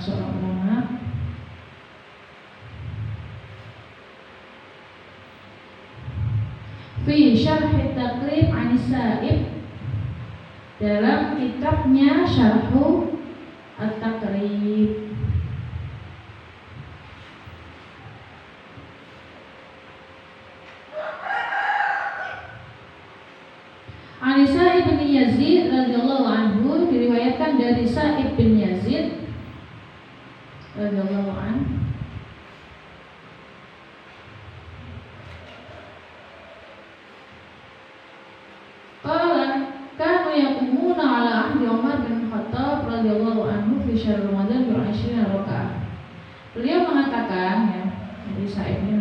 seorang ulama. Fi syarh Taqrib An-Sa'ib, dalam kitabnya Syarhu At-Taqrib. An Sa'ib bin Yazid radhiyallahu anhu, diriwayatkan dari Sa'ib bin Yazid radhiyallahu anhu, kanu yaqumuna ala ahdi Umar bin Khattab radhiyallahu anhu fi syahr Ramadan bi 20 rakaat. Beliau mengatakan, ya, jadi Sa'id ini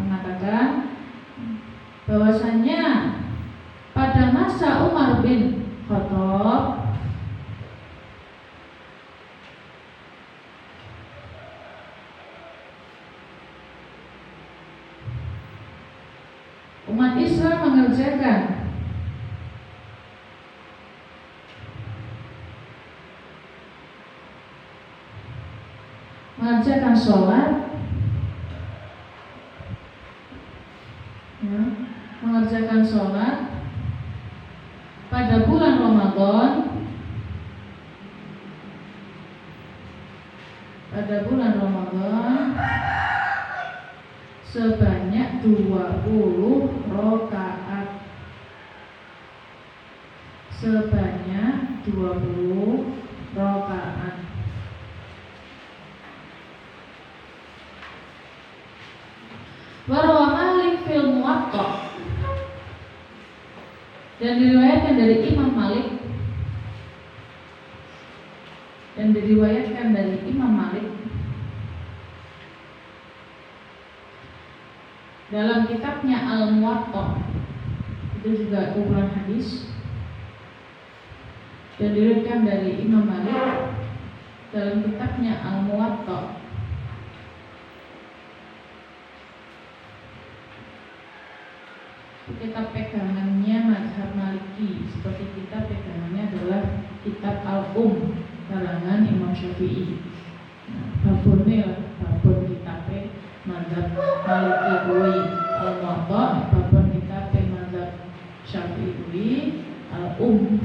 mengatakan bahwasannya pada masa Umar bin Khattab umat Islam mengerjakan sholat, ya, mengerjakan sholat pada bulan Ramadan, sebanyak 20 rakaat, sebanyak 20 rakaat. Warawa Malik fil Muwatta, dan diriwayatkan dari Imam Malik, dalam kitabnya Al-Muwatta, itu juga kumpulan hadis, dan diriwayatkan dari Imam Malik dalam kitabnya Al-Muwatta. Kitab pegangannya mazhab Maliki, seperti kitab pegangannya adalah kitab Al-Um karangan Imam Syafi'i. Babone babon kitab mazhab Maliki kuwi Al-Muwatta, babon kitab mazhab Syafi'i kuwi Al-Um.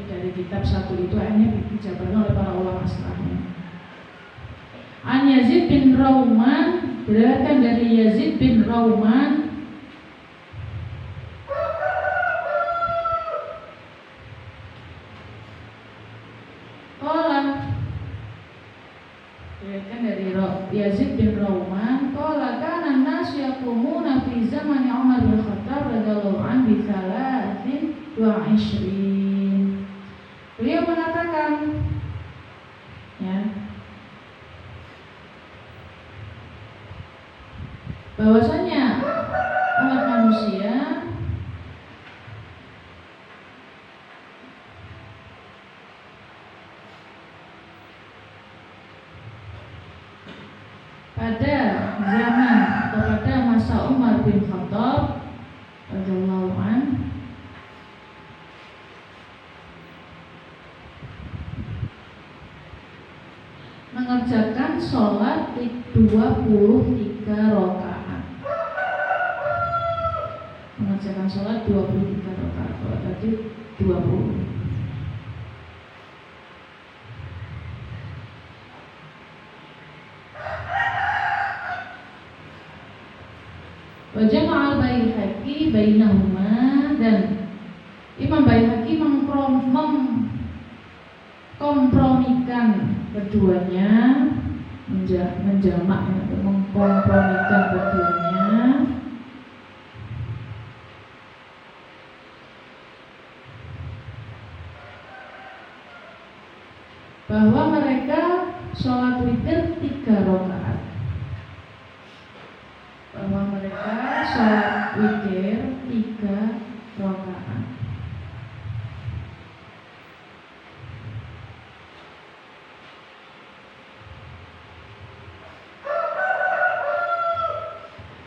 Dari kitab satu itu akhirnya dijabarkan oleh para ulama setelahnya. An Yazid bin Rauman, berdasarkan dari Yazid bin Rauman, Yazid bin Rauman, qala kana an-nas yaqumuna fi zaman Umar bin Khattab radhiyallahu anhu bi 23. Beliau mengatakan, ya, bahwasanya umat manusia pada zaman atau pada masa Umar bin Khattab radhiyallahu anhu mengerjakan sholat 23 rakaat. Mengerjakan sholat 23 rakaat. Kalau tadi 20. Wa jama'al Baihaqi bainahuma, dan Imam Baihaqi mengkompromikan keduanya, menjamak atau mengkompromikan keduanya, bahwa mereka sholat witir 3 rakaat. Bahwa mereka sholat witir 3 rakaat.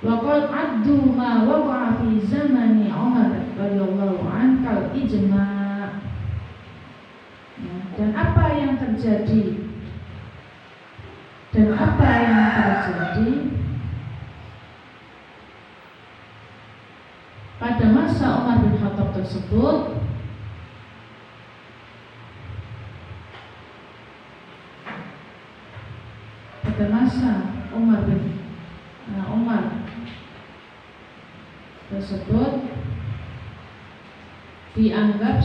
Waqad addu ma waqa'a fi zamani Umar radhiyallahu anhu kal ijma'. Dan apa yang terjadi terjadi. Dan apa yang terjadi? Pada masa Umar bin Khattab tersebut, pada masa Umar tersebut dianggap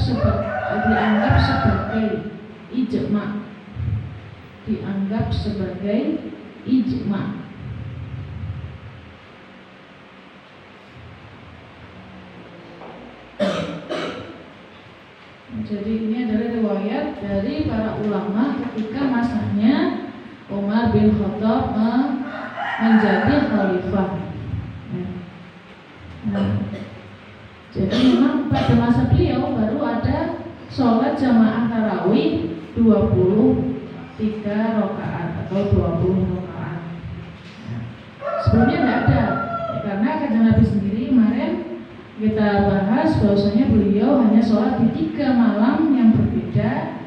sebagai ijma, Jadi ini adalah riwayat dari para ulama ketika masanya Umar bin Khattab menjadi khalifah. Jadi memang pada masa beliau baru ada sholat jamaah tarawih 23 rakaat atau 20 rakaat. Sebelumnya tidak ada, karena kanjeng Nabi sendiri kemarin kita bahas bahwasanya beliau hanya sholat di 3 malam yang berbeda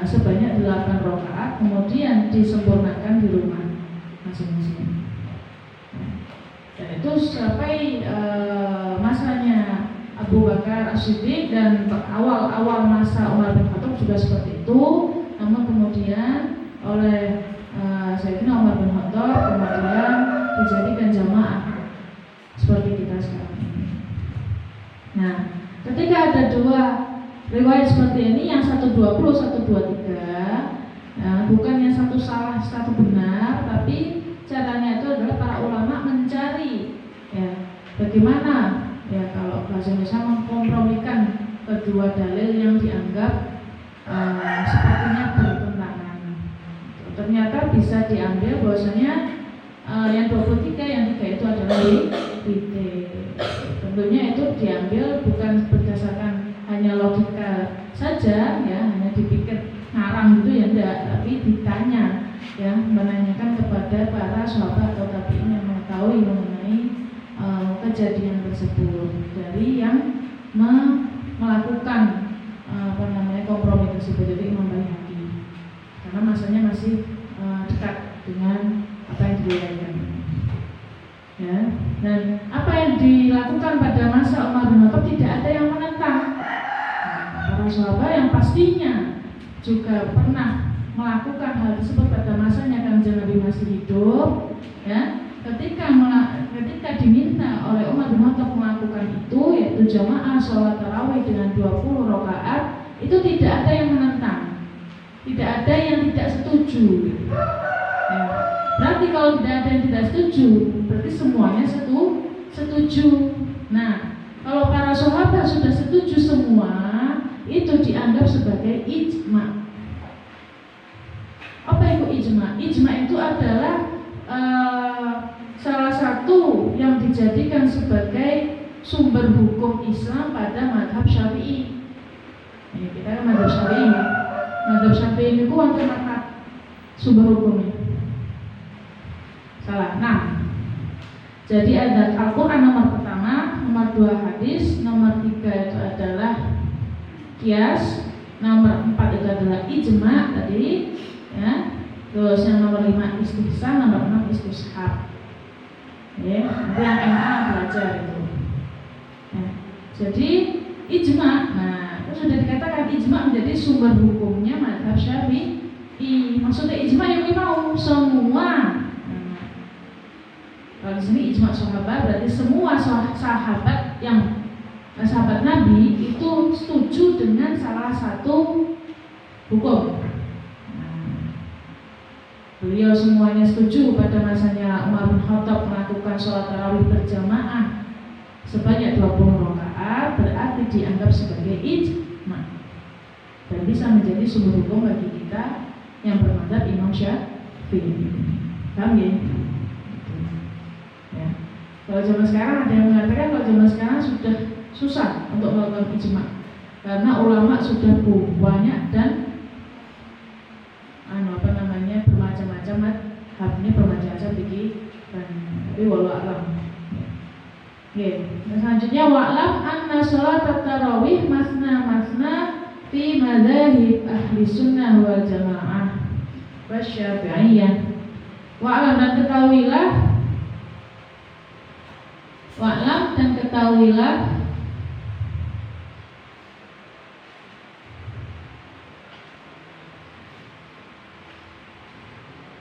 sebanyak 8 rakaat, kemudian disempurnakan di rumah masing-masing. Dan itu sampai masanya Abu Bakar As-Siddiq dan awal masa Umar bin Khattab juga seperti itu. Namun kemudian oleh Sayyidina Umar bin Khattab kemudian dijadikan jamaah seperti kita sekarang ini. Nah, ketika ada 2 riwayat seperti ini, yang satu 20, satu 23, bukan yang satu salah, satu benar, tapi caranya itu adalah para ulama mencari bagaimana kalau bahasa Indonesia mengkompromikan kedua dalil yang dianggap sepertinya bertentangan. Ternyata bisa diambil bahwasanya yang 23, yang 3 itu adalah witir. Tentunya itu diambil bukan berdasarkan hanya logika saja, hanya dipikir ngarang gitu enggak, tapi ditanya, menanyakan kepada para sahabat atau tabi'in yang mengetahui mengenai kejadian tersebut dari yang melakukan kompromi tersebut, jadi Imam Baihaqi, karena masanya masih dekat dengan apa yang diriwayatkan. Dan apa yang dilakukan pada masa Umar bin Khattab tidak ada yang menentang. Para sahabat yang pastinya juga pernah melakukan hal tersebut pada masanya kanjeng Nabi masih hidup, ketika diminta oleh Umar bin Khattab melakukan itu, yaitu jamaah sholat tarawih dengan 20 rakaat, itu tidak ada yang menentang, tidak ada yang tidak setuju. Berarti kalau tidak ada yang tidak setuju, berarti semuanya setuju. Nah, kalau para sahabat sudah setuju semua, itu dianggap sebagai ijma. Apa itu ijma? Ijma itu adalah salah satu yang dijadikan sebagai sumber hukum Islam pada mazhab Syafi'i. Kita kan mazhab Syafi'i. Mazhab Syafi'i itu wonten sumber hukumnya. Salah. Nah, jadi ada Al-Quran nomor pertama, nomor 2 hadis, nomor 3 itu adalah qiyas, nomor 4 itu adalah ijma tadi, terus yang nomor 5 istihsan, nomor 6 istishab. Nanti yang MA belajar itu. Jadi ijma, itu sudah dikatakan ijma menjadi sumber hukumnya mazhab Syafi'i. Maksudnya ijma yang mau semua. Kalau di sini ijma sahabat berarti semua sahabat Nabi itu setuju dengan salah satu hukum. Beliau semuanya setuju pada masanya Umar bin Khattab melakukan sholat tarawih berjamaah sebanyak 20 rakaat, berarti dianggap sebagai ijma dan bisa menjadi sumber hukum bagi kita yang bermadzhab Imam Syafi'i. Paham ya? Kalau zaman sekarang ada yang mengatakan kalau zaman sekarang sudah susah untuk melakukan ijma karena ulama sudah banyak dan bermacam-macam habnya bermacam-macam pikiran, tapi walau alam. Selanjutnya wa'lam anna sholat tarawih masna fi madzhab ahli sunnah wal jamaah wa syafi'iyah. Wa'lam dan ketahuilah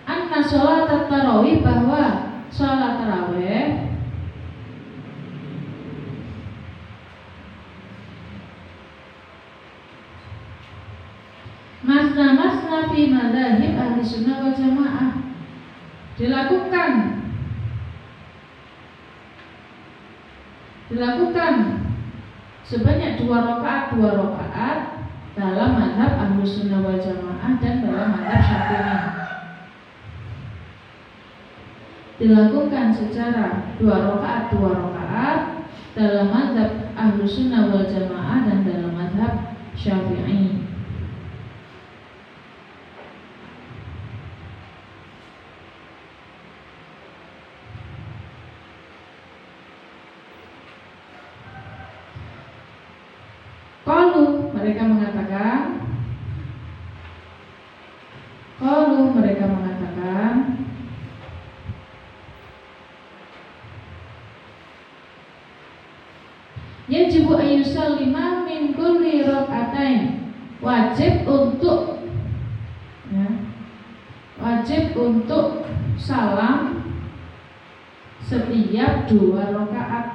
anna sholat tarawih, bahwa sholat tarawih masna fi madzhab ahli sunnah wal jamaah, dilakukan sebanyak 2 rakaat dalam mazhab Ahlus Sunnah wal Jamaah dan dalam mazhab Syafi'i. Dilakukan secara 2 rakaat dalam mazhab Ahlus Sunnah wal Jamaah dan dalam mazhab Syafi'i. Mereka mengatakan yajibu ayyusallima min kulli rak'atain, wajib untuk salam setiap 2 rakaat.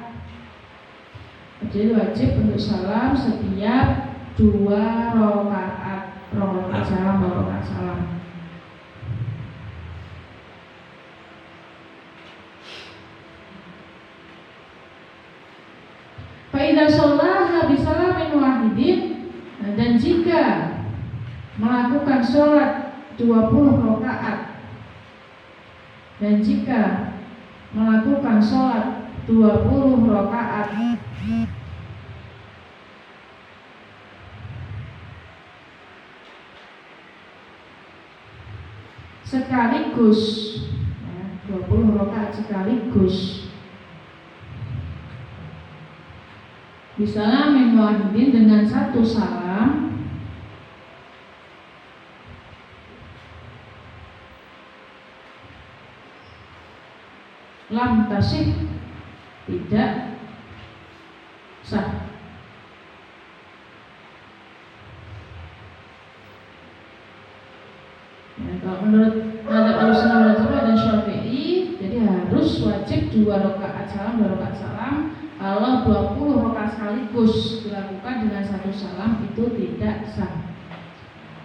Jadi wajib untuk salam setiap 2 rakaat. Rakaat salam. Fa'idha sholaha bisalamin wahidin, dan jika melakukan sholat 20 rakaat, sekaligus, 20 rakaat sekaligus, bisalamin wahidin, dengan 1 salam, lam tasih, tidak sah. Kalau menurut mazhab Ahlus Sunnah wal Jamaah dan Syafi'i, jadi harus wajib 2 rakaat salam. Kalau 20 rakaat sekaligus dilakukan dengan 1 salam, itu tidak sah.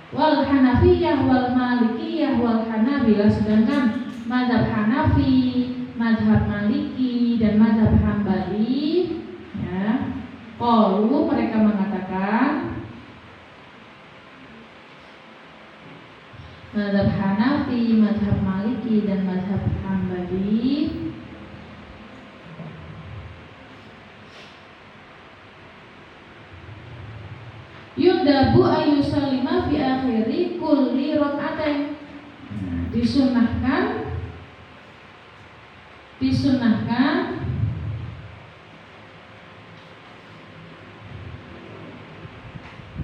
Wal Hanafiyah wal Malikiyah wal Hanabilah, sedangkan mazhab Hanafi, mazhab Maliki dan mazhab Hambali, qalu, mereka mengatakan, mazhab Hanafi, mazhab Maliki dan mazhab Hambali, yundabu ayyusallima fi akhiri kulli rak'atain, disunahkan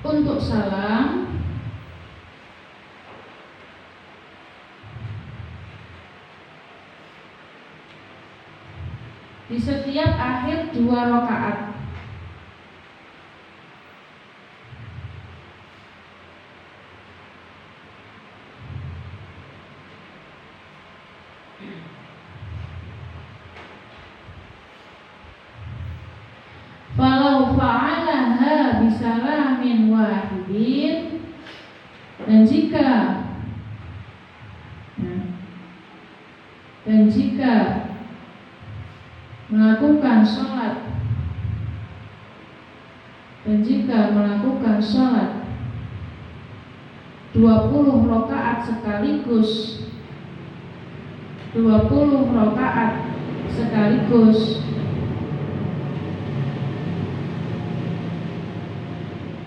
untuk salam di setiap akhir 2 rakaat. Falau fa'alaha bisalamin wahidin, dan jika melakukan sholat 20 rakaat sekaligus,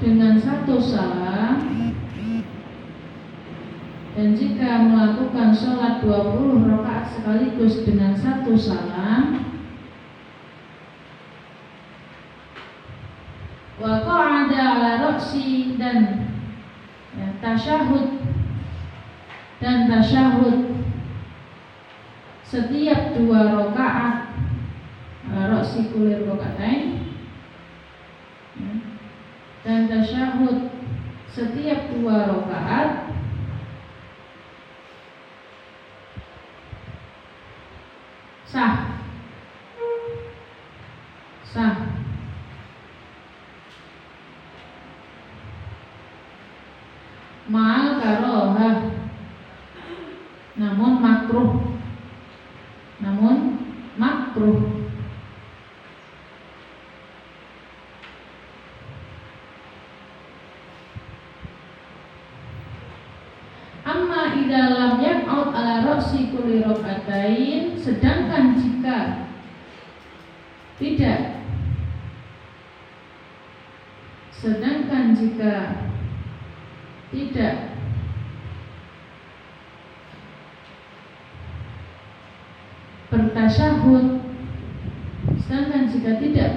dengan 1 salam, dan jika melakukan sholat 20 rakaat sekaligus dengan 1 salam, wa qa'ada ala roksi dan tasyahud setiap 2 rakaat ala roksi kulli rakaatain, dan tasyahud setiap 2 rakaat sah ma'al karohah, namun makruh amma idza lam yaq'ud ala ra'si kulli rak'atain, sedangkan jika tidak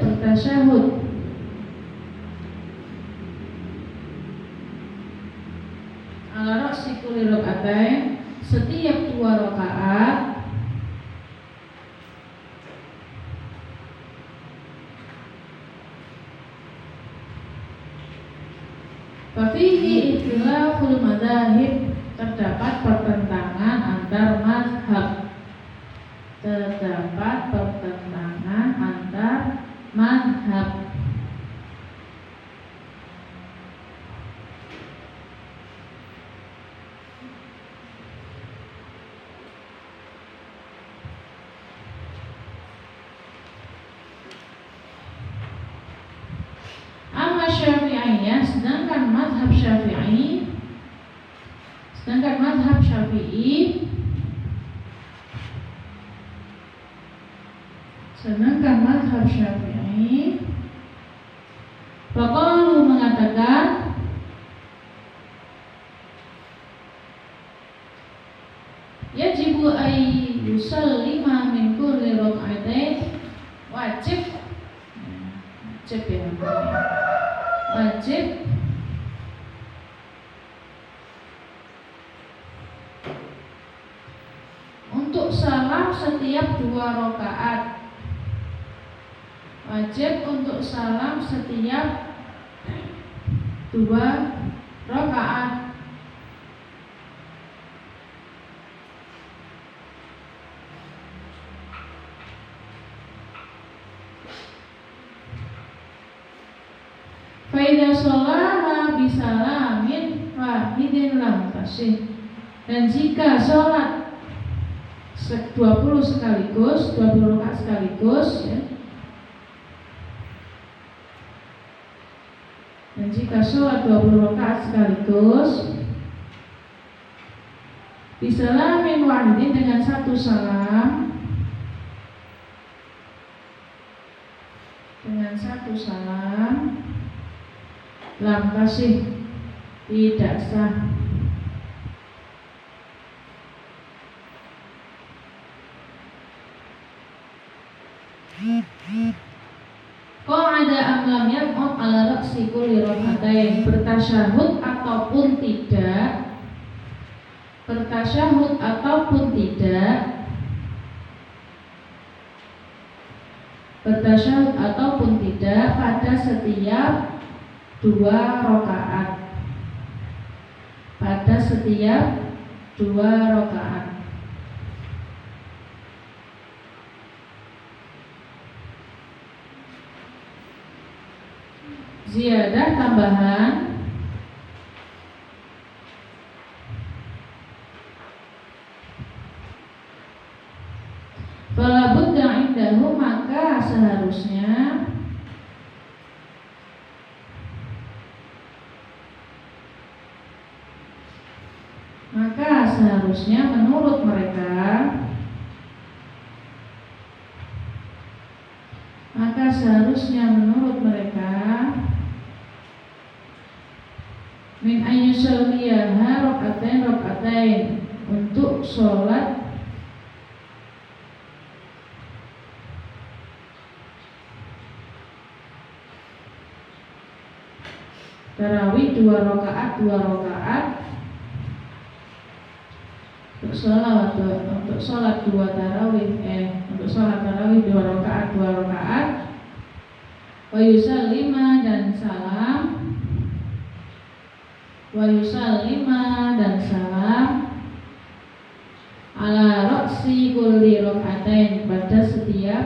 bertasyahud, ala ra'si kulli rak'atain, setiap 2 rakaat fafihi ikhtilaful madzahib, terdapat pertentangan antar mazhab. Amma Syafi'iyah, sedangkan mazhab Syafi'i faqalu mengatakan yajibu ay yusallima min kulli rak'atain, wajib untuk salam setiap 2 rakaat, Faida sholaha bisalamin wahidin lam tasih, dan jika sholat 20 rakaat sekaligus, ya, dan jika sholat 20 rakaat sekaligus bisalamin wahidin, dengan 1 salam, lam tasih, tidak sah. Qa'ada am lam yaq'ud ala ra'si kulli rak'atain, bertasyahud ataupun tidak pada setiap 2 rakaat. Ziyadah, tambahan, fala budda indahu, maka seharusnya menurut mereka min ayyusalliyaha rak'atain, untuk sholat tarawih 2 rakaat 2 rakaat. Untuk sholat 2 tarawih untuk sholat tarawih 2 rakaat 2 rakaat. Wa yusallima dan salam ala roksi kulli rakaatain pada setiap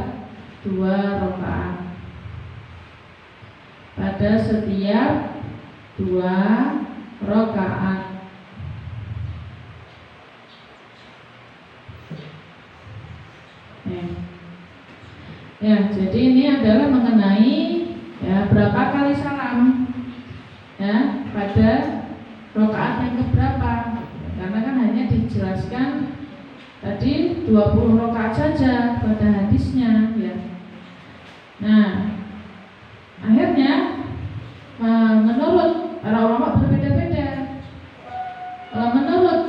2 rakaat. Pada setiap 2 rakaat. Ya, jadi ini adalah mengenai berapa kali salam pada rakaat yang keberapa. Karena kan hanya dijelaskan tadi 20 rakaat saja pada hadisnya ya. Nah, akhirnya menurut para ulama berbeda-beda. Kalau menurut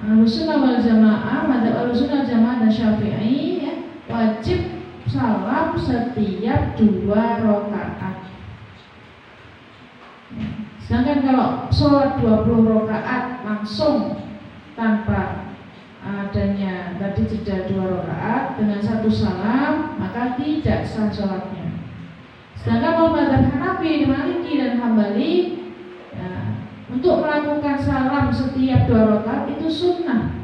Ahlussunnah wal Jamaah, madzhab Ahlussunnah wal Jamaah dan Syafi'i wajib salam setiap 2 rakaat. Sedangkan kalau sholat 20 rakaat langsung tanpa adanya tadi jeda 2 rakaat dengan 1 salam, maka tidak sah sholatnya. Sedangkan mazhab Hanafi, Maliki dan Hambali untuk melakukan salam setiap 2 rakaat itu sunnah.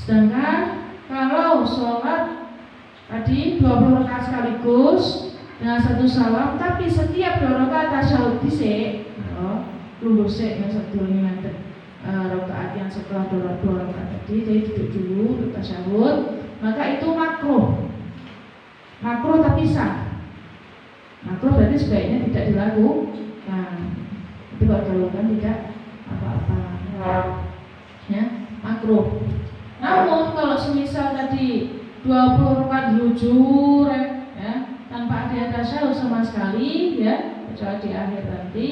Sedangkan kalau sholat tadi 20 rakaat sekaligus dengan 1 salam, tapi setiap 2 rakaat tasyahud dhisik, lungguh sik yang sedurunge ngaten rakaat yang setelah 2 rakaat tadi, jadi duduk dulu untuk tasyahud, maka itu makruh. Makruh tapi sah. Makruh berarti sebaiknya tidak dilakukan. Itu kalau dilakukan tidak apa-apa. Ya, makruh. Namun kalau semisal tadi 20 rakaat jujur tanpa ada tasyahud sama sekali kecuali di akhir nanti,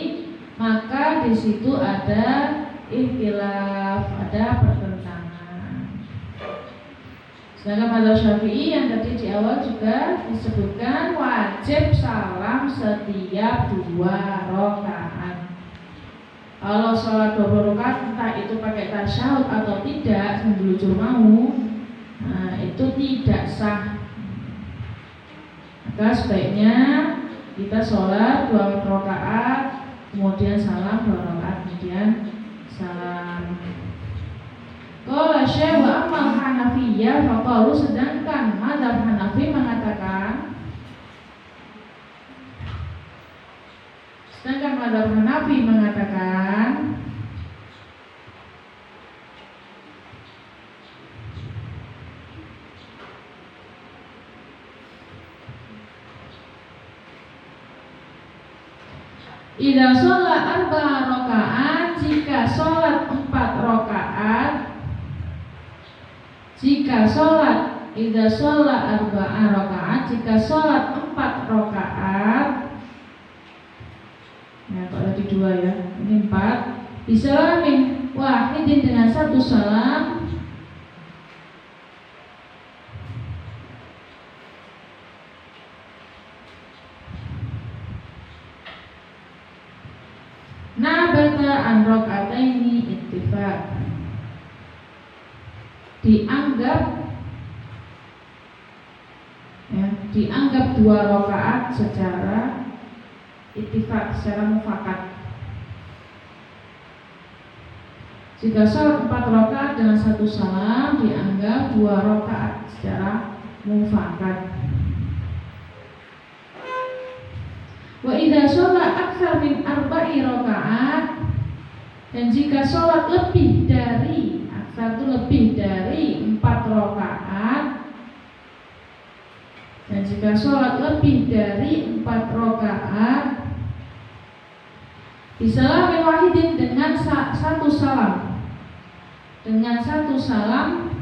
maka di situ ada ikhtilaf, ada pertentangan. Sedangkan mazhab Syafi'i yang tadi di awal juga disebutkan wajib salam setiap 2 rakaat. Kalau sholat 20 rakaat entah itu pakai tasyahud atau tidak, sebelujur mau, itu tidak sah. Maka sebaiknya kita sholat 2 rakaat, kemudian salam 2 rakaat, kemudian salam. Qala Syekh wa amal Hanafiyah faqalu, sedangkan mazhab Hanafi mengatakan, idza sholat 4 rakaat, jika sholat 4 rakaat, idza sholat 4 rakaat, jika sholat 4 rakaat. Nah, kalau tadi 2 ya, ini 4. Bisalamin wahidin, dengan 1 salam. Nabata an rakaataini ittifaq, dianggap 2 rakaat secara ittifaq, secara mufakat. Jika sholat 4 rakaat dengan 1 salam, dianggap 2 rakaat secara mufakat. Wa idza sholat aktsar min 4 rakaat, dan jika sholat lebih dari 4 rakaat, dan jika sholat lebih dari 4 rakaat, bisalamin wahidin, dengan 1 salam. Dengan 1 salam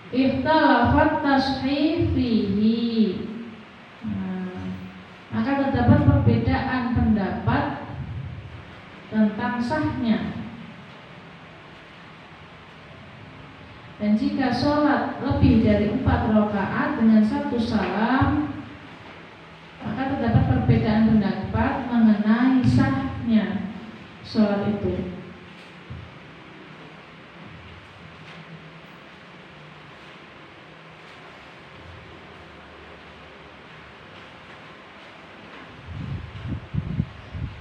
ikhtalafat tashih fihi, maka terdapat perbedaan pendapat tentang sahnya. Dan jika sholat lebih dari 4 rakaat dengan 1 salam, maka terdapat perbedaan pendapat mengenai sahnya sholat itu.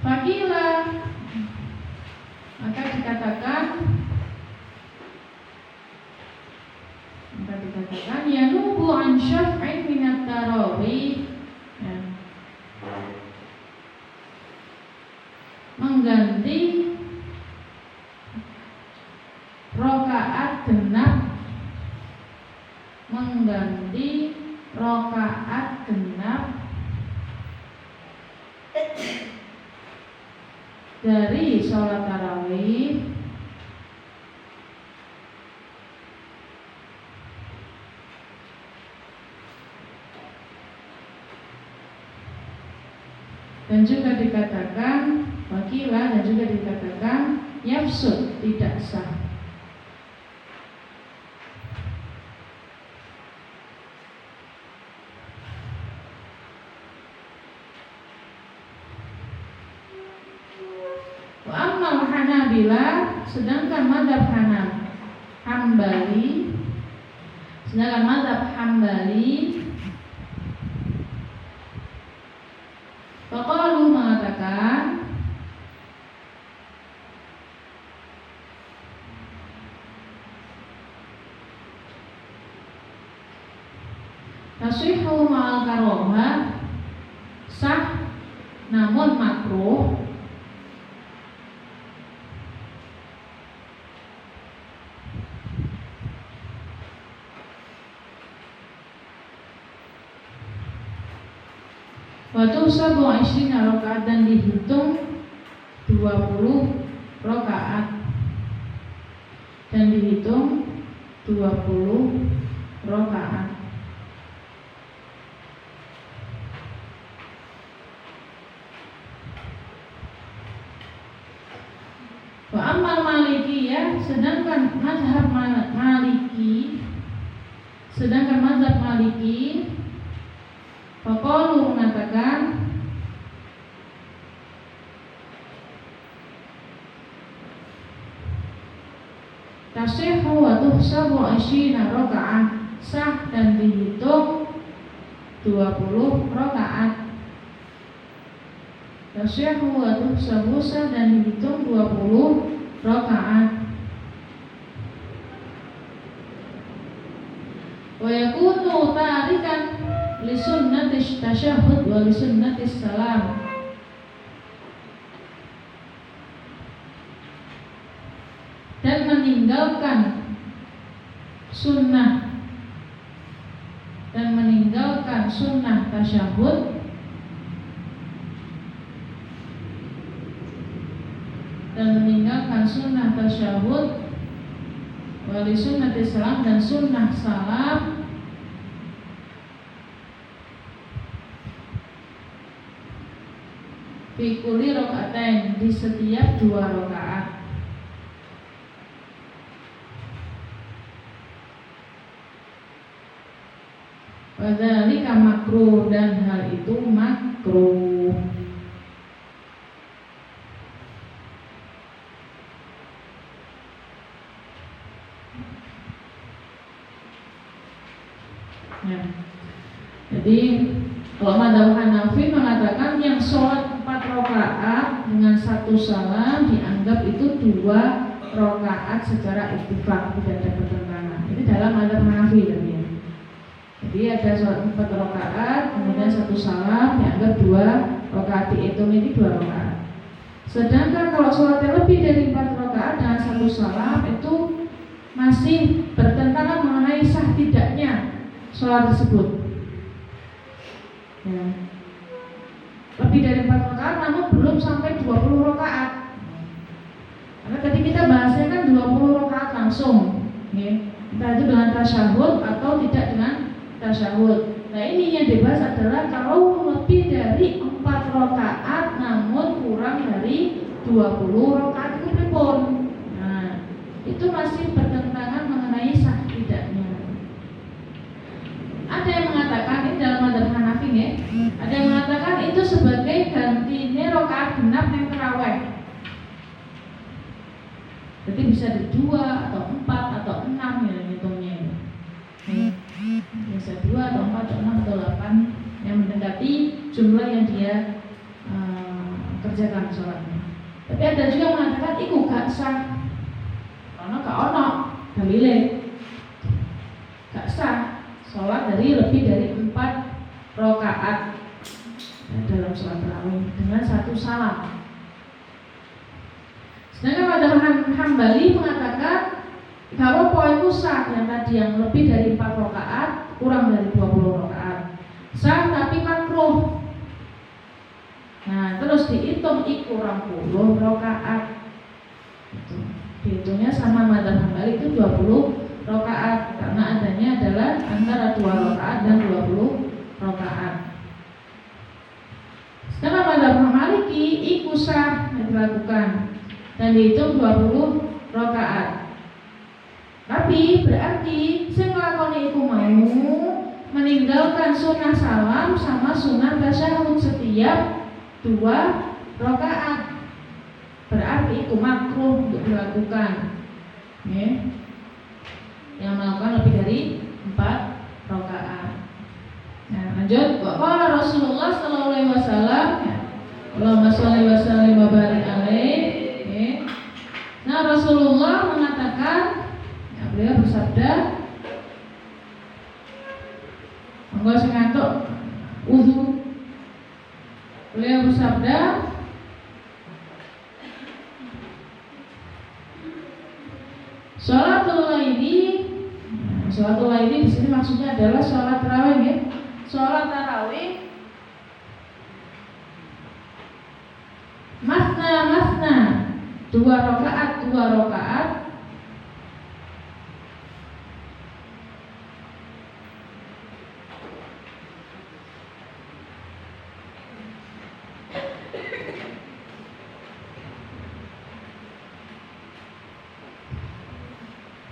Fakilah, maka dikatakan yanubu an syaf'in minat tarawih, ya, mengganti rokaat genap, dari sholat tarawih dan juga dikatakan wakilah, dan juga dikatakan yafsud, tidak sah. Wa ammal Hanabilah, sedangkan mazhab Hambali, faqalu, mengatakan tasihhu ma'al karohah, sah namun makruh. Waktu sabu ishrina rakaat, dan dihitung 20 rakaat, dan dihitung 20 rakaat. Wa ammal Malikiyah, sedangkan mazhab Maliki, faqalu, mengatakan tasihhu wa tuhsabu ishrina rakaat, sah dan dihitung 20 rakaat. Tasihhu wa tuhsabu, sah dan dihitung 20 rakaat. Wa yakunu tarikan li sunnatis tasyahhud wa li sunnatis salam, dan meninggalkan sunnah tasyahhud wali sunnati salam, dan sunnah salam fi kulli rakaatain, di setiap 2 rakaat. Wadzalika makruh, dan hal itu makruh. Ya. Jadi kalau mazhab Hanafi mengatakan yang sholat 4 rakaat dengan 1 salam dianggap itu 2 rakaat secara ittifaq, tidak ada pertentangan. Ini dalam mazhab Hanafi tadi ya. Jadi ada sholat 4 rakaat kemudian 1 salam dianggap 2 rakaat, dihitung ini 2 rakaat. Sedangkan kalau sholatnya lebih dari 4 rakaat dengan 1 salam itu masih bertentangan mengenai sah tidaknya sholat tersebut. Ya. Lebih dari 4 rakaat namun belum sampai 20 rakaat. Karena tadi kita bahasnya kan 20 rakaat langsung, ya. Entah itu dengan tasyahud atau tidak dengan tasyahud. Nah ini yang dibahas adalah kalau lebih dari 4 rakaat namun kurang dari 20 rakaat itu pripun. Nah itu masih bertentangan mengenai sah ada yang mengatakan ini dalam madzhab Hanafi ya. Ada yang mengatakan itu sebagai gantinya rakaat genap yang tarawih. Jadi bisa di 2 atau 4 atau 6 ya hitungnya itu. Bisa 2 atau 4 atau 6 atau 8 yang mendekati jumlah yang dia kerjakan sholatnya. Tapi ada juga yang mengatakan itu gak sah karena gak ono dalile, gak sah sholat dari lebih dari 4 rakaat dalam sholat tarawih dengan 1 salam. Sedangkan madzhab Hambali mengatakan kalau poin sah yang tadi yang lebih dari 4 rakaat kurang dari 20 rakaat sah tapi makruh. Nah terus dihitung iku 20 rakaat. Dihitungnya sama madzhab Hambali itu 20 rakaat karena adanya adalah antara 2 rakaat dan 20 rakaat. Sedangkan madzhab Maliki iku sah dilakukan dan dihitung 20 rakaat. Tapi berarti saya ngelakoni iku mau meninggalkan sunnah salam sama sunnah tasyahud setiap 2 rakaat. Berarti iku makruh untuk dilakukan. Yang melakukan lebih dari 4 rakaat. Nah, lanjut. Qala Rasulullah sallallahu alaihi wasallam, Allahumma shalli wa sallim wa barik alaihi. Nah, Rasulullah mengatakan, beliau bersabda, monggo sing ngantuk wudu. Beliau bersabda, sholatul laili. Sholatul laili di sini maksudnya adalah sholat tarawih ya. Sholat tarawih masna 2 rakaat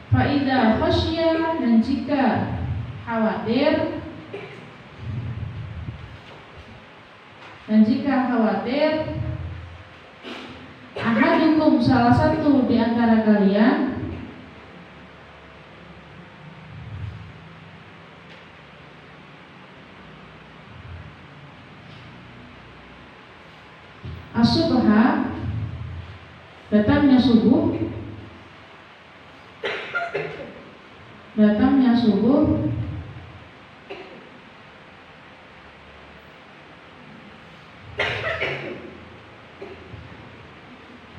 Fa'idha khasyah, dan jika khawatir ahadukum salah satu di antara kalian as-subha, datangnya subuh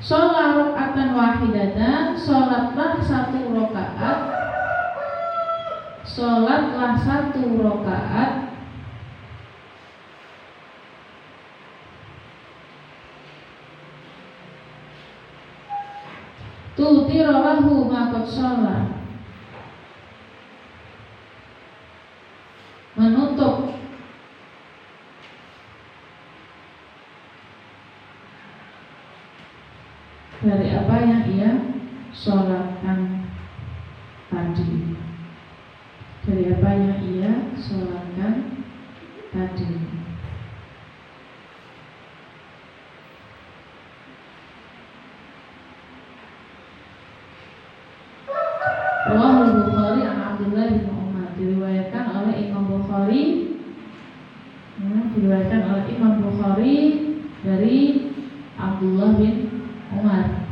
sholat rakaatan wahidatan, sholatlah 1 rakaat tutiralahu maqad sholat, menutup dari apa yang ia sholatkan tadi. Rawahul Bukhari an Abdullah bin Umar, diriwayatkan oleh Imam Bukhari dari Abdullah bin Umar.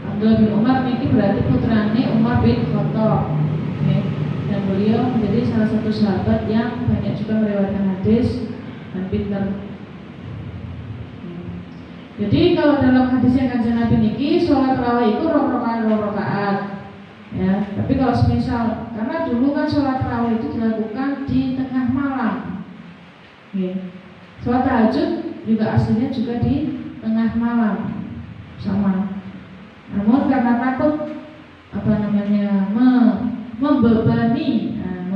Abdullah bin Umar ini berarti putrane Umar bin Khattab, dan beliau menjadi salah satu sahabat yang banyak juga meriwayatkan hadis dan pintar. Jadi kalau dalam hadisnya Kanjeng Nabi niki sholat tarawih itu 2 rakaat, ya. Tapi kalau semisal, karena dulu kan sholat tarawih itu dilakukan di tengah malam, sholat tahajud juga aslinya juga di tengah malam sama. Namun karena takut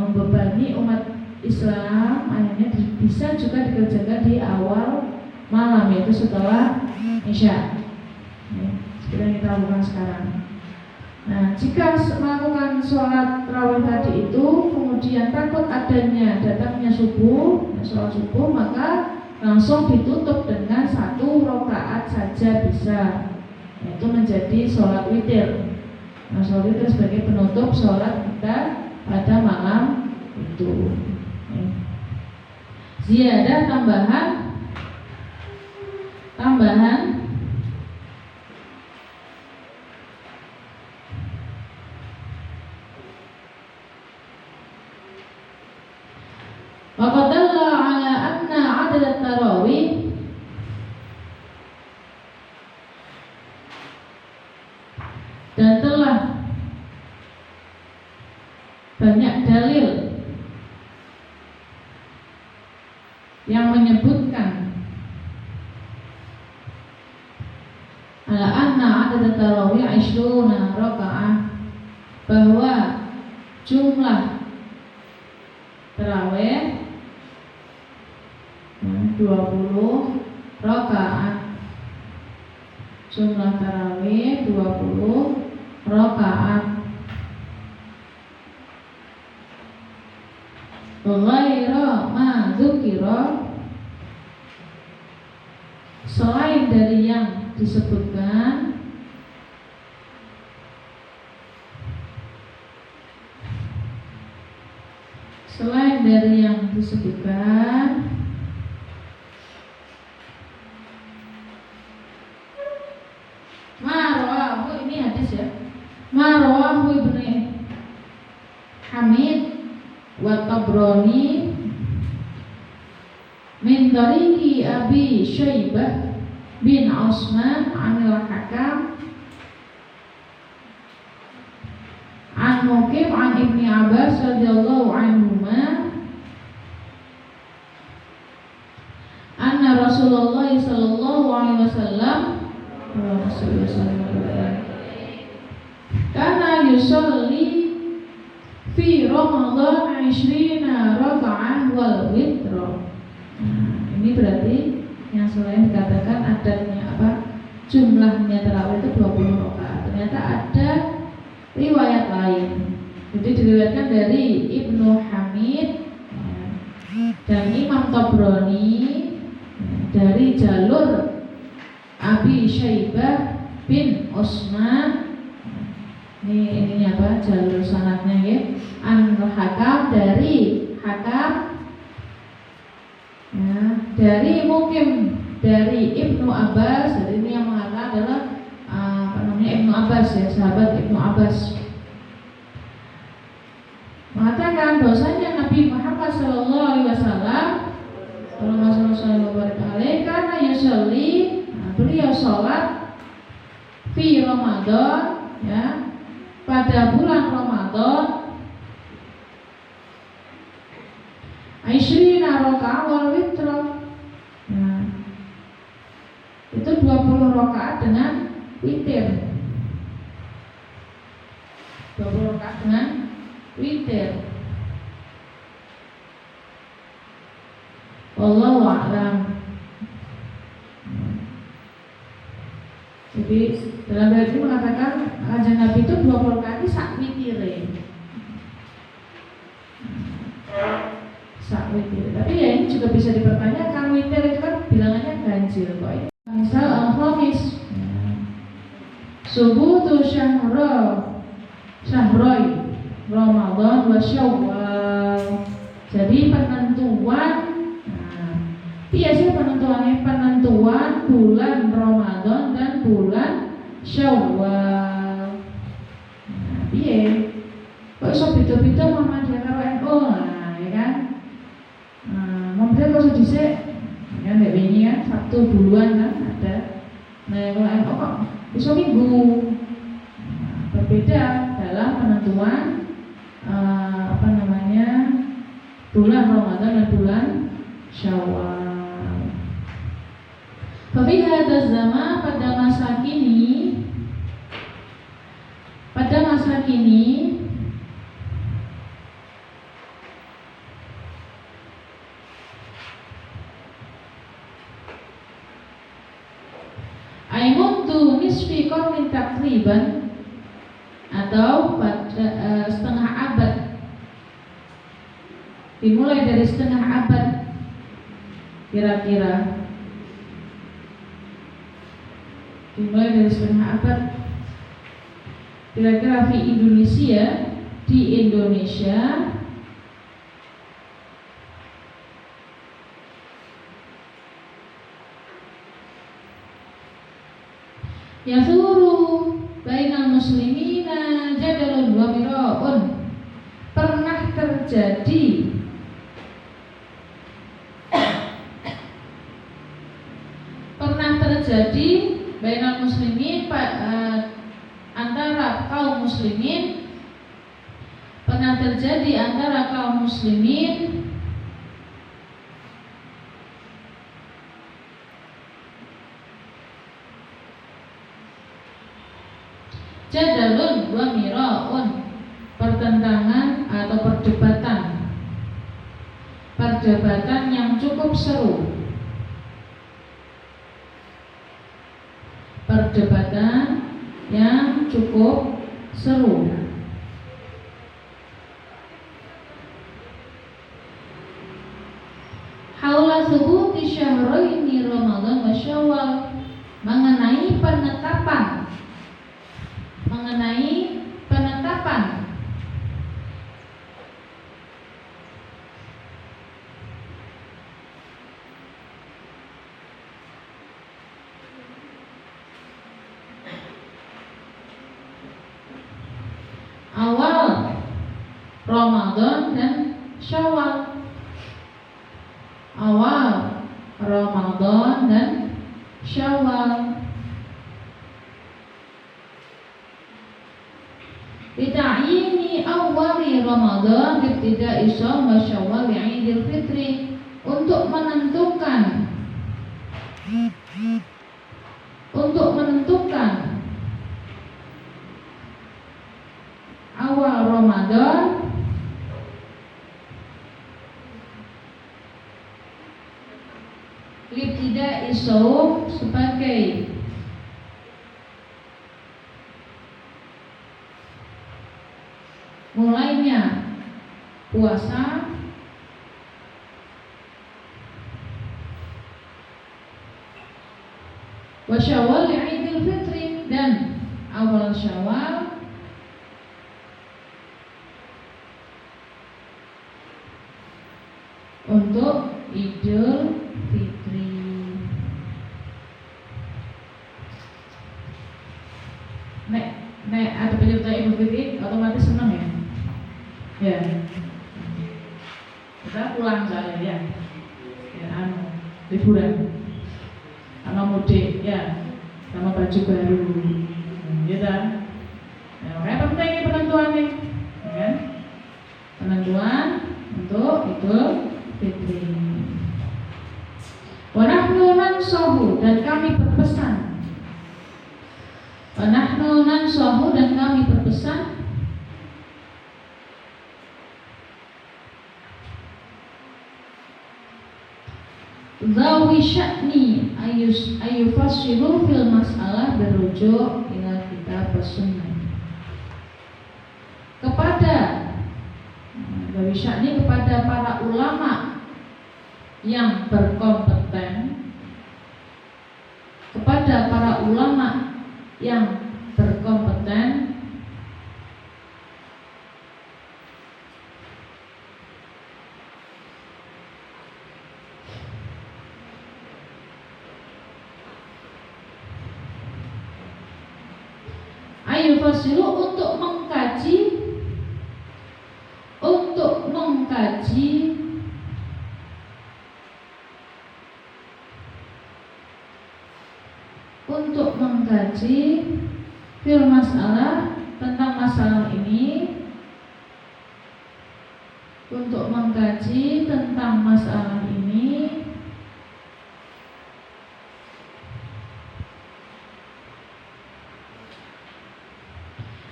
membebani umat Islam, akhirnya bisa juga dikerjakan di awal malam, yaitu setelah Isya, seperti yang kita lakukan sekarang. Nah, jika melakukan sholat tarawih tadi itu kemudian takut datangnya subuh, sholat subuh, maka langsung ditutup dengan 1 rakaat saja bisa, yaitu menjadi sholat witir. Nah, sholat witir sebagai penutup sholat kita pada malam itu. Ziyadah tambahan Waqad dalla ala anna adad at-tarawih dan telah banyak dalil yang menyebutkan ala anna adad at-tarawih 20 rakaah, bahwa jumlah tarawih 20 rakaat. Jumlah tarawih 20 rakaat. Ghaira ma dzukira, selain dari yang disebutkan, Marwahu, ini hadis ya, Marwahu Ibnu Hamid wa Tabrani min tariqi Abi Syaibah bin Utsman anil Hakam an Muqim an Ibni Abbas radhiyallahu anhuma anna Rasulullah sallallahu alaihi wasallam karena yusolli fi Ramadan 20 raka'ah wal witr. Ini berarti yang selain dikatakan adanya jumlahnya tarawih itu 20 rakaat, ternyata ada riwayat lain. Jadi diriwayatkan dari Ibnu Hamid dan Imam Tabrani dari jalur Abi Syaibah bin Utsman. Ini jalur sanadnya ya. Hakam dari Hakam ya, dari Muqim dari Ibnu Abbas. Jadi ini yang mengatakan adalah Ibnu Abbas ya, sahabat Ibnu Abbas, mengatakan bahwasanya Nabi Muhammad sallallahu alaihi wasallam karena yusolli, beliau sholat fi Ramadan ya, pada bulan Ramadan 20 rakaat wal witr. Nah, itu 20 rakaat dengan witir. 20 rakaat dengan witir. Wallahu a'lam. Jadi dalam hal ini mengatakan kanjeng Nabi itu 20 rakaat sak witire. Sak witir. Tapi ya ini juga bisa dipertanyakan, witir itu kan bilangannya ganjil kok ya. Misal al-khamis subutu syahroi Ramadan wa Syawal. Jadi penentuan penentuannya penentuan bulan Ramadan dan bulan Syawal. Kok iso beda-beda Muhammadiyah karo NU, ya kan? Muhammadiyah kok dhisik kan nek wingi kan Sabtu duluan kan ada. Nah, kalau NU kok iso Minggu. Berbeda dalam penentuan bulan Ramadan dan bulan Syawal. Tapi hadza zaman pada masa kini aimuntu nisfi qarnin takriban atau pada setengah abad. Dimulai dari setengah abad kira-kira. Dimulai dari setengah abad kira-kira di Indonesia yasuru bainal muslimina jadalun wa mira'un, pernah terjadi bainal muslimin antara kaum muslimin, pernah terjadi antara kaum muslimin jadalun wa mira'un, pertentangan atau perdebatan yang cukup seru. Perdebatan yang cukup seru. Haula thubuti syahraini Ramadan wa Syawal, mengenai penetapan awal Ramadan dan Syawal. Awal Ramadan dan Syawal. Bita'yini awali Ramadan ibtida'i shaum wa Syawal bi'idil fitri, untuk menentukan awal Ramadan ibtida'i shaum, sebagai mulainya puasa, wa Syawal Idul Fitri, dan awal Syawal untuk Idul Fitri. Nek ada penyerta Idul Fitri otomatis senang ya. Ya, kita pulang soalnya ya, liburan, sama mudik ya, sama baju baru, gitu. Nah, makanya penting penentuan nih, kan? Penentuan untuk Idul Fitri. Wa nahnu nansahu, dan kami berpesan. Wa nahnu nansahu, dan kami berpesan Zawi sya'ni ayufassiru fil mas'alah berujuk ila kitab sunnah, kepada Zawi sya'ni, kepada para ulama yang berkompeten, ayufasilu, untuk mengkaji fil masalah, tentang masalah ini, untuk mengkaji tentang masalah ini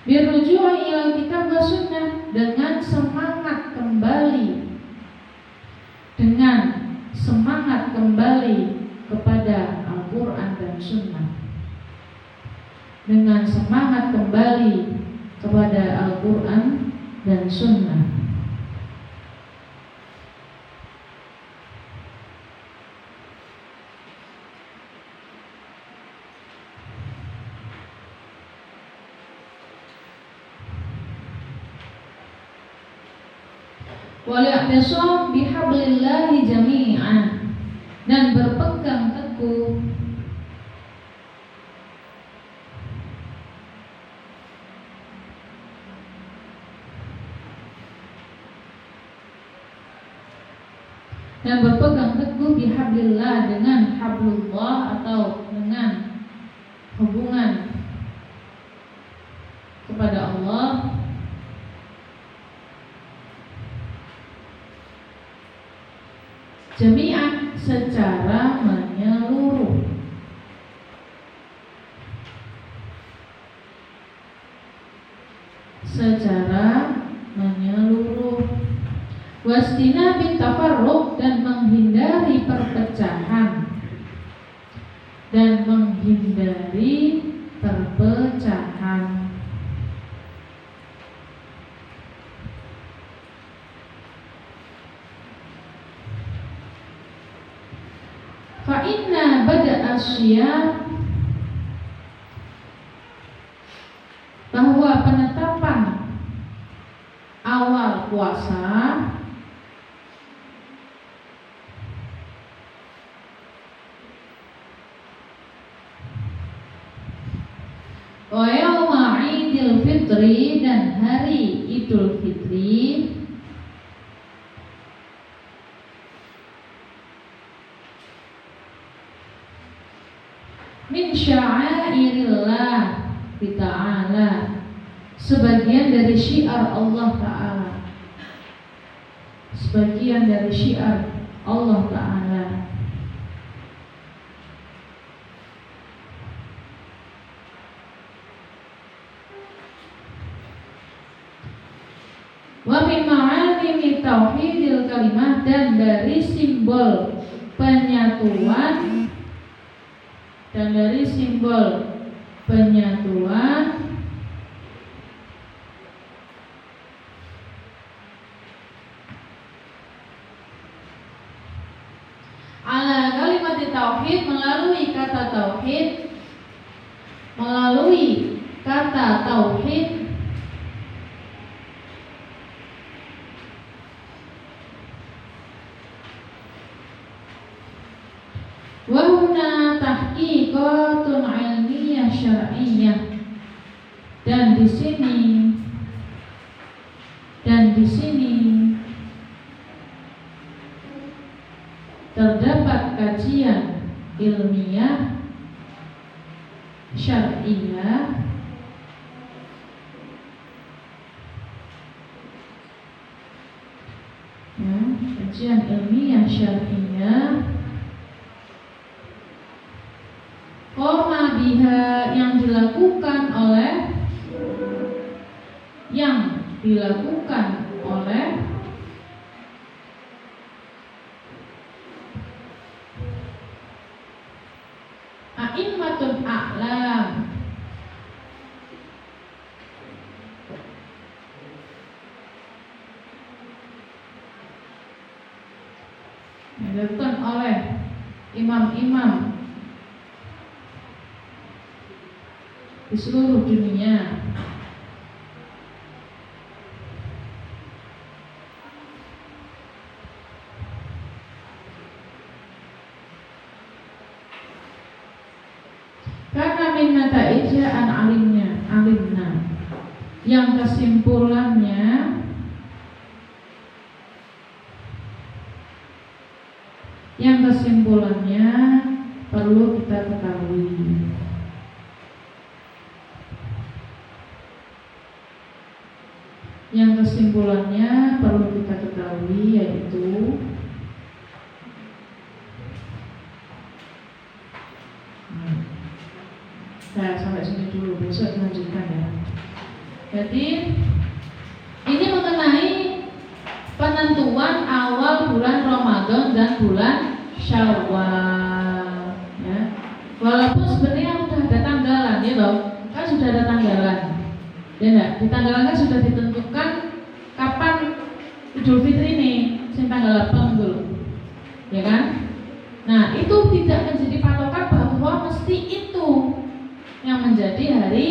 biruju' ila kitab wa sunnah, dengan semangat kembali kepada Al-Quran dan Sunnah, dengan semangat kembali kepada Al-Quran dan Sunnah. Wali'tisam bihablillahi jami'an, dan berpegang teguh bihablillah, dengan hablullah atau dengan hubungan kepada Allah, jami'an, secara menyeluruh. Wastina bin tafarruq, dan menghindari perpecahan. Fa inna bada'a syiyam, bahwa penetapan awal puasa wa yauma Idul Fitri, dan hari Idul Fitri, min sya'airillah ta'ala, sebagian dari syiar Allah Ta'ala, sebagian dari syiar Allah Ta'ala. Wa min ma'alimi tauhidil kalimah, dan dari simbol penyatuan, ala kalimat tauhid, melalui kata tauhid, wa huna tahqiqatun ilmiyah syar'iyyah, dan di sini terdapat kajian ilmiah syar'iyyah qoma biha, yang dilakukan oleh a'immatun a'lam, yang dilakukan oleh imam-imam di seluruh dunia. Karena min nataija an alimna, yang kesimpulannya perlu kita ketahui. Yaitu saya sampai sini dulu, besok dilanjutkan ya. Jadi ini mengenai penentuan awal bulan Ramadan dan bulan Syawal ya. Walaupun sebenarnya sudah ada tanggalan ya loh, kan sudah ada tanggalan. Ya enggak? Di tanggalan kan sudah ditentukan kapan Idul Fitri nih, tanggal 8 dulu. Ya kan? Nah, itu tidak menjadi patokan bahwa mesti itu yang menjadi hari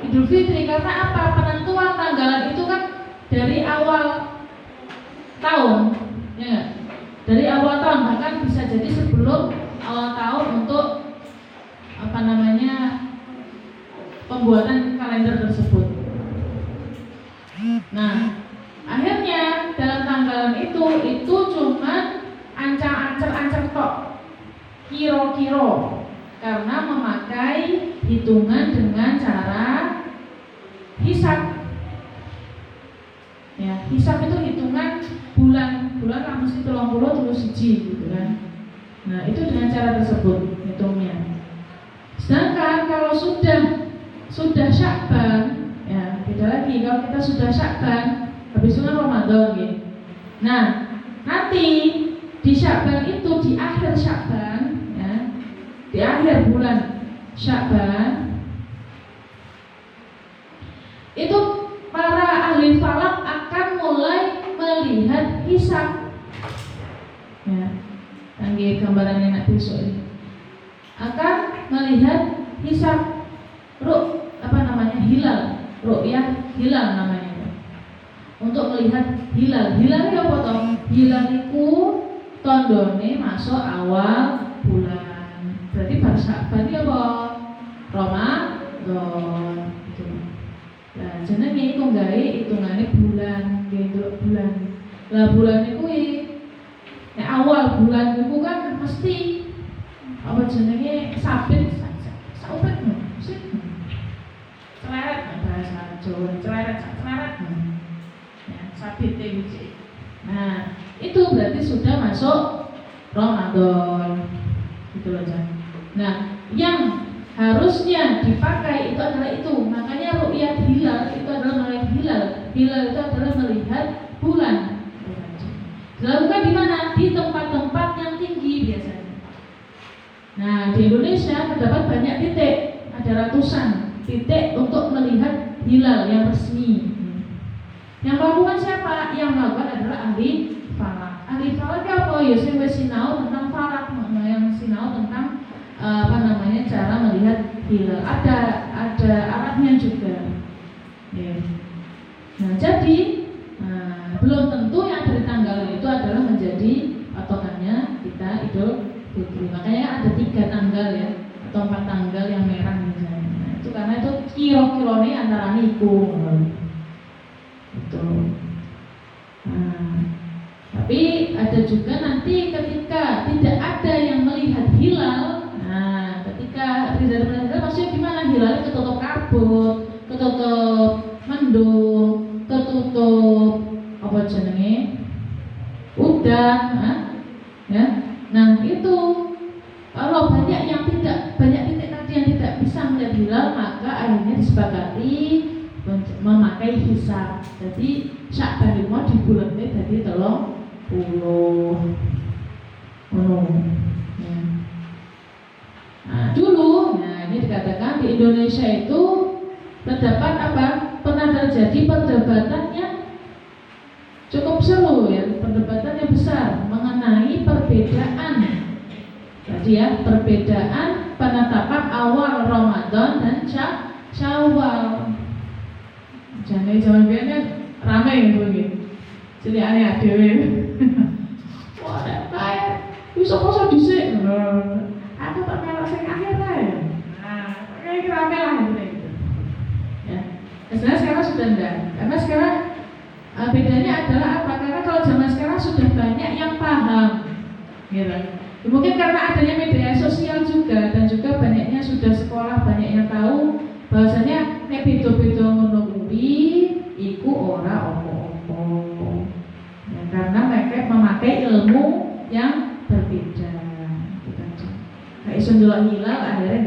Idul Fitri. Karena apa? Penentuan tanggalan itu kan dari awal tahun, ya enggak? Dari awal tahun, bahkan bisa jadi sebelum awal tahun untuk pembuatan kalender tersebut. Nah, akhirnya dalam tanggalan itu cuma ancang-ancang tok, kiro-kiro, karena memakai hitungan dengan cara hisab. Ya, hisab itu hitungan bulan lah mesti 30 gitu kan. Nah, itu dengan cara tersebut hitungnya. Sedangkan kalau sudah Sya'ban, ya beda lagi. Kalau kita sudah Sya'ban, habis itu Ramadan gitu. Nah, nanti di Sya'ban itu di akhir Sya'ban, ya, di akhir bulan Sya'ban itu para ahli falak akan mulai melihat hisab. Ya, tanggi gambarannya nak besok ini akan melihat hisab hilal, ru'yah hilal namanya. Untuk melihat hilal. Hilal itu apa toh? Hilal itu tandane masuk awal bulan. Berarti bar Sya'ban iki apa? Ramadan gitu. Nah, jenenge iku gawe hitungane bulan, gitu bulan. Lah bulan iku nek awal bulan iku kan mesti apa jenenge sabit saupetmu. Celeret bahasa Jawa, celeret. Ya, sabit iki. Nah, itu berarti sudah masuk Ramadan. Gitu loh, Jan. Nah, yang harusnya dipakai itu adalah itu. Makanya ru'yat hilal itu adalah melihat hilal. Hilal itu adalah melihat bulan. Dilakukan di mana? Di tempat-tempat yang tinggi biasanya. Nah, di Indonesia terdapat banyak titik, ada ratusan titik untuk melihat hilal yang resmi. Yang melakukan siapa? Yang melakukan adalah ahli falak. Ahli falak apa? Ya sing wis sinau tentang falak, yang sinau tentang cara melihat hilal. Ada Arabnya juga. Ya. Nah, jadi belum tentu yang dari tanggal itu adalah menjadi patokannya kita Idul Fitri. Makanya ada 3 tanggal ya, atau 4 tanggal yang merah misalnya. Nah, itu karena itu kiro-kirone antara niku. Itu. Nah, tapi ada juga nanti ketika tidak ada yang melihat hilal. Nah, ketika tidak ada melihat hilal, maksudnya gimana? Hilalnya ketutup kabut, ketutup mendung, ketutup apa jenenge? Udan, ya. Nah, itu kalau banyak titik tadi yang tidak bisa melihat hilal, maka akhirnya disepakati memakai hisab. Jadi Sya'ban itu mau dibulatnya jadi 30. Ya. Nah, dulu, ini dikatakan di Indonesia itu terdapat pernah terjadi perdebatan yang cukup seru ya, perdebatan yang besar mengenai perbedaan perbedaan penetapan awal Ramadan dan Syawal. Jangan biarkan ramai begini. Jadi aneh dewe. Wah, kayak bisa dhisik. Aku tak melok sing akhir ae. Nah, kayak rame lah gitu. Ya. Sebenarnya sekarang sudah enggak. Karena sekarang bedanya adalah apa? Karena kalau zaman sekarang sudah banyak yang paham. Gitu. Mungkin karena adanya media sosial juga dan juga banyaknya sudah sekolah, banyak yang tahu bahwasanya nek beda-beda ngono kuwi iku ora apa-apa. Ya, karena mereka memakai ilmu yang berbeda. Nah, iso ndelok hilal akhirnya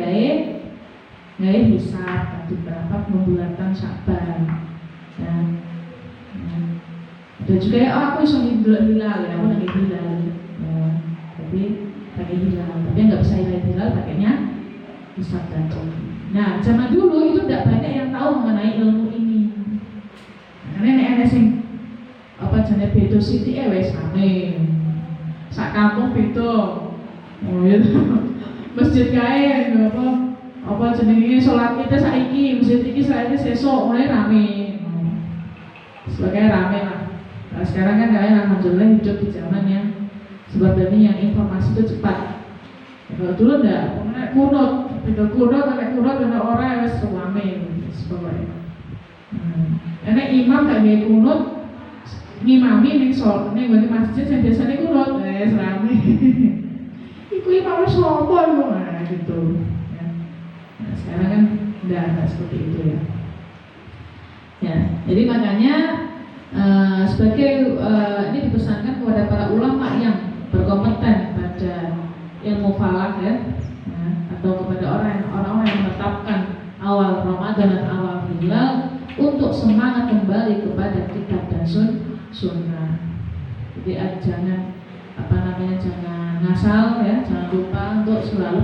gawe hisab di berapa pembulan Sya'ban. Nah, ada juga aku iso ndelok hilal ya, aku lagi hilal. Ya, tapi pakai hilal, tapi nggak bisa hilal pakainya hisab tadi. Nah, zaman dulu itu tidak banyak yang tahu mengenai ilmu ini. jane beda sithike wis rame. Sak kampung beda. Oh gitu. Masjid kae apa jenenge salat kita saiki, masjid iki saiki sesuk mulai rame. Sebagai rame lah. Nah, sekarang kan kalian alhamdulillah hidup di zaman yang sebenarnya yang informasi itu cepat. Kalau dulu enggak, kunut, beda kunut, ada orang yang rame sebagainya. Enak imam gak nggih kunut, ngimami ning ning ngene masjid yang biasanya kunut, rame. Iku imam sapa iku gitu. Ya. Nah, sekarang kan enggak seperti itu ya. Ya, jadi makanya sebagai ini dipesankan kepada para ulama yang berkompeten pada ilmu falak ya, atau kepada orang-orang yang menetapkan awal Ramadan dan awal hilal untuk semangat kembali kepada kitab dan sunnah. Jadi jangan jangan ngasal ya, jangan lupa untuk selalu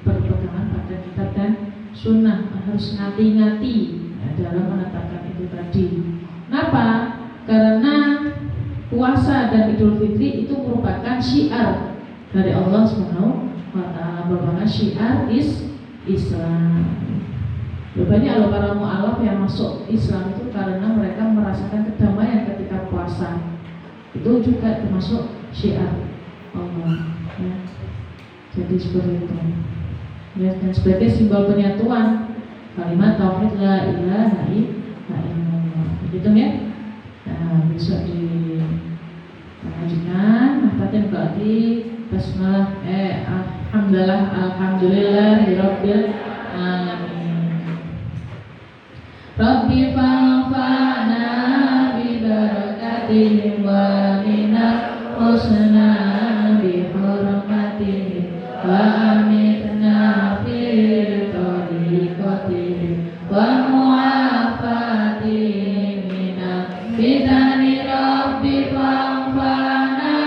berpegangan pada kitab dan sunnah. Harus ngati-ngati ya, dalam menetapkan itu tadi. Kenapa? Karena puasa dan Idul Fitri itu merupakan syiar dari Allah Subhanahu wa Ta'ala, merupakan syiar Islam. Banyak loh para mu'alaf yang masuk Islam itu karena mereka merasakan kedamaian ketika puasa. Itu juga termasuk syiar Allah ya. Jadi seperti itu ya, dan sebagai simbol penyatuan kalimat tauhid la ilaha illallah. Begitu ya. Nah, besok dilanjutkan Mahtatin Ba'di Basmalah Alhamdulillah Rabbil Alamin. Rabbi fa'fa'na bi barakatihim wa minal husna bi hurmatihim wa amitna fi tariqatihim wa mu'afatihim Bidani Rabbi fa'fa'na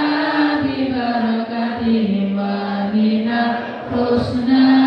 bi barakatihim wa minal husna